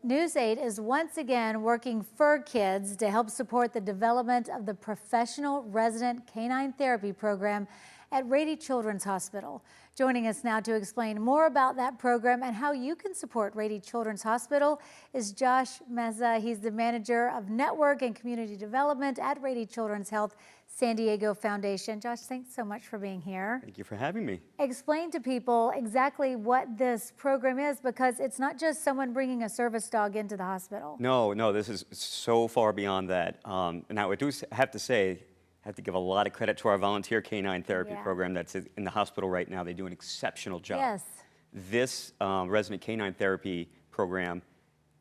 News 8 is once again working for kids to help support the development of the professional resident canine therapy program at Rady Children's Hospital. Joining us now to explain more about that program and how you can support Rady Children's Hospital is Josh Meza. He's the manager of network and community development at Rady Children's Health San Diego Foundation. Josh, thanks so much for being here. Thank you for having me. Explain to people exactly what this program is, because it's not just someone bringing a service dog into the hospital. No, this is so far beyond that. Now, I do have to say, I have to give a lot of credit to our volunteer canine therapy program that's in the hospital right now. They do an exceptional job. Yes. This resident canine therapy program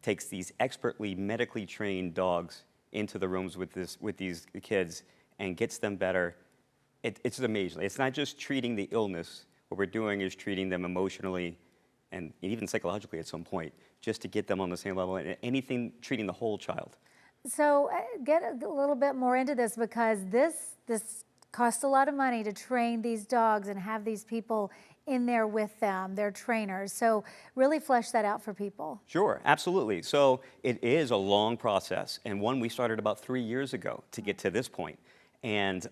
takes these expertly medically trained dogs into the rooms with these kids and gets them better. It's amazing. It's not just treating the illness. What we're doing is treating them emotionally and even psychologically at some point, just to get them on the same level, and anything treating the whole child. So get a little bit more into this, because this costs a lot of money to train these dogs and have these people in there with them, their trainers. So really flesh that out for people. Sure, absolutely. So it is a long process, and one we started about 3 years ago to get to this point. And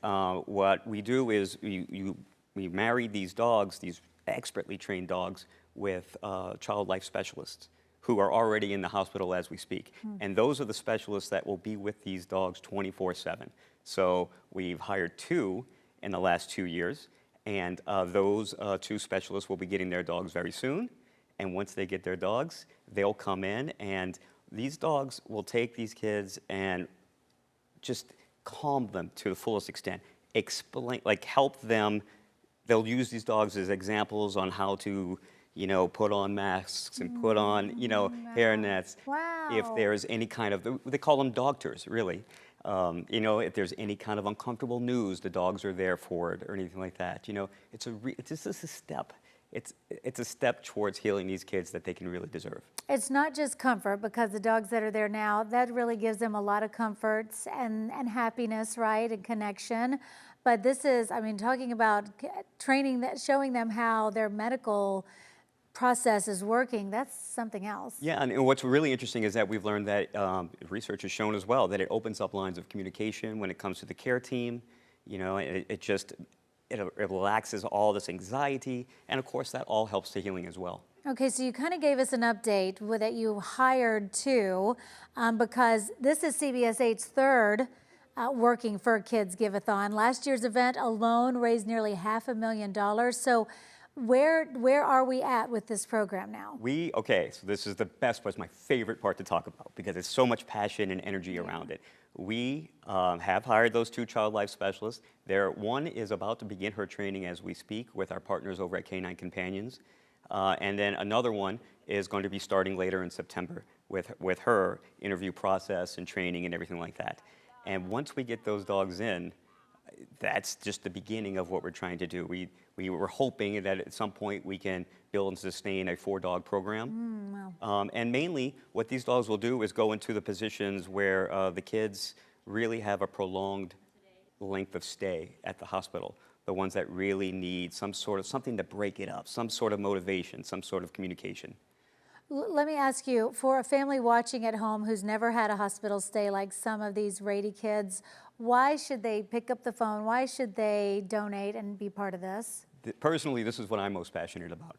what we do is we marry these dogs, these expertly trained dogs, with child life specialists who are already in the hospital as we speak. And those are the specialists that will be with these dogs 24/7. So we've hired 2 in the last 2 years, and those 2 specialists will be getting their dogs very soon. And once they get their dogs, they'll come in, and these dogs will take these kids and just calm them to the fullest extent, explain, like help them. They'll use these dogs as examples on how to, put on masks and put on, hair nets. Wow. If there's any kind of, they call them doctors, really. If there's any kind of uncomfortable news, the dogs are there for it, or anything like that. It's just a step. It's a step towards healing these kids that they can really deserve. It's not just comfort, because the dogs that are there now, that really gives them a lot of comforts and happiness, right, and connection. But this is, talking about training, that showing them how their medical process is working, that's something else. Yeah, and what's really interesting is that we've learned that research has shown as well that it opens up lines of communication when it comes to the care team. It relaxes all this anxiety, and of course that all helps to healing as well. Okay, so you kind of gave us an update that you hired 2, because this is CBS 8's third Working for Kids Give-a-thon. Last year's event alone raised nearly $500,000. So where are we at with this program now? Okay, so this is the best part, my favorite part to talk about, because there's so much passion and energy around it. We have hired those 2 child life specialists. One is about to begin her training as we speak with our partners over at Canine Companions. And then another one is going to be starting later in September with her interview process and training and everything like that. And once we get those dogs in, that's just the beginning of what we're trying to do. We were hoping that at some point we can build and sustain a 4-dog program. Wow. And mainly what these dogs will do is go into the positions where the kids really have a prolonged length of stay at the hospital. The ones that really need something to break it up, some sort of motivation, some sort of communication. Let me ask you, for a family watching at home who's never had a hospital stay like some of these Rady kids, why should they pick up the phone? Why should they donate and be part of this? Personally, this is what I'm most passionate about.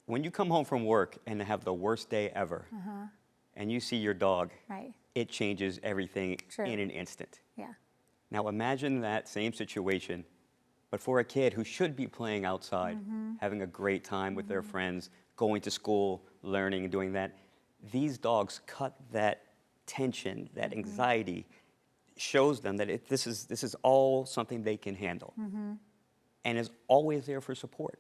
When you come home from work and have the worst day ever, and you see your dog, right, it changes everything in an instant. Yeah. Now imagine that same situation, but for a kid who should be playing outside, having a great time with their friends, going to school, learning and doing that. These dogs cut that tension, that anxiety, shows them that this is all something they can handle, and is always there for support.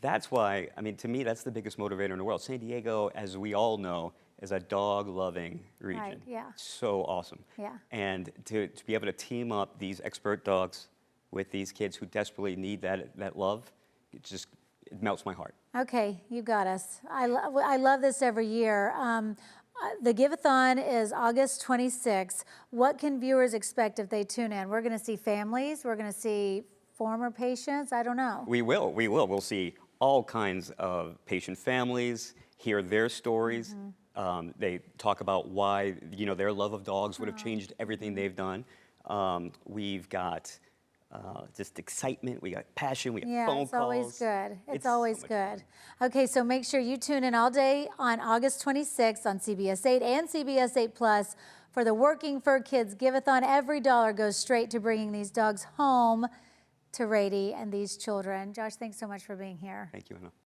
That's why, to me, that's the biggest motivator in the world. San Diego, as we all know, is a dog-loving region. Right, yeah. So awesome. Yeah. And to be able to team up these expert dogs with these kids who desperately need that love, it melts my heart. Okay, you got us. I love this every year. The Give-a-thon is August 26th. What can viewers expect if they tune in? We're going to see families. We're going to see former patients. I don't know. We will. We'll see all kinds of patient families hear their stories. They talk about why, you know, their love of dogs would have changed everything they've done. We've got just excitement, we got passion, we got Yeah, phone it's always calls. good. It's so always much good. fun. Okay, so make sure you tune in all day on August 26th on CBS 8 and CBS 8 Plus for the Working Fur Kids Give-a-thon. Every dollar goes straight to bringing these dogs home to Rady and these children. Josh, thanks so much for being here. Thank you, Anna.